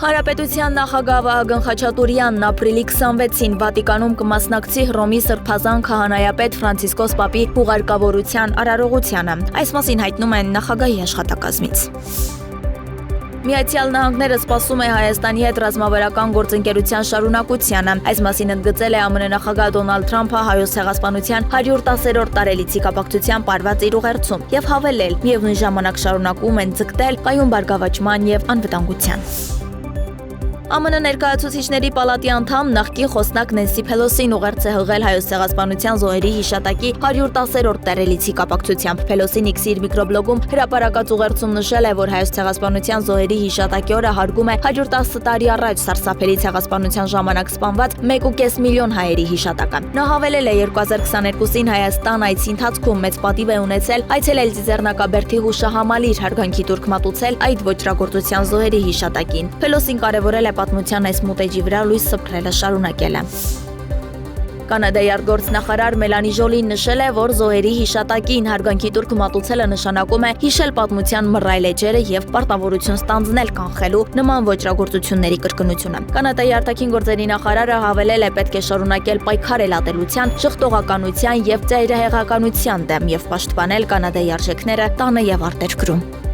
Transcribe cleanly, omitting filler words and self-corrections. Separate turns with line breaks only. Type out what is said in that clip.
Հանրապետության նախագահ Վահագն Խաչատուրյանն ապրիլի 26-ին Վատիկանում կմասնակցի Հռոմի Սրբազան քահանայապետ Ֆրանցիսկոս Պապի հուղարկավորության արարողությանը։ Այս մասին հայտնում են նախագահի աշխատակազմից։ Միացյալ Նահանգները սպասում է Հայաստանի հետ ռազմավարական գործընկերության շարունակությանը։ Այս մասին ընդգծել է ԱՄՆ նախագահ Դոնալդ Թրամփը Հայոց ցեղասպանության 110-րդ տարելիցի կապակցությամբ արված իր ուղերձում եւ հավելել՝ միևնույն ժամանակ շարունակում են ձգտել կայուն բարգավաճման եւ անվտանգության։ ԱՄՆ ներկայացուցիչների պալատի անդամ նախկին խոսնակ Նենսի Փելոսին ուղերձ է հղել Հայոց ցեղասպանության զոհերի հիշատակի 110-րդ տարելիցի կապակցությամբ։ Փելոսին X-ի իր միկրոբլոգում հրապարակած ուղերձում նշել է, որ Հայոց ցեղասպանության զոհերի հիշատակի օրը հարգում է 110 տարի առաջ սարսափելի ցեղասպանության ժամանակ սպանված 1.5 միլիոն հայերի հիշատակը։ Նա հավելել է 2022-ին Հայաստան այցի ընթացքում մեծ պատիվ է ունեցել այցելել Ձիձեռնակաբերդի հուշահամալիր հարգանքի տուրք մատուցել այդ ոճրագործության զոհերի հիշատակին։ Փելոսին կարևորել է պատմության այս մութ էջի վրա լույս սփռելը շարունակելը։ Կանադայի արտգործնախարար Մելանի Ժոլին նշել է, որ զոհերի հիշատակին հարգանքի տուրք մատուցելը նշանակում է հիշել պատմության մռայլ էջերը եւ պարտավորություն ստանձնել կանխելու նման ոճրագործությունների կրկնությունը։ Կանադայի արտաքին գործերի նախարարը հավելել է, պետք է շարունակել պայքարել ատելության, շղթողականության եւ ծայրահեղականության դեմ եւ պաշտպանել Կանադայի արժեքները տանը եւ արտերկրում։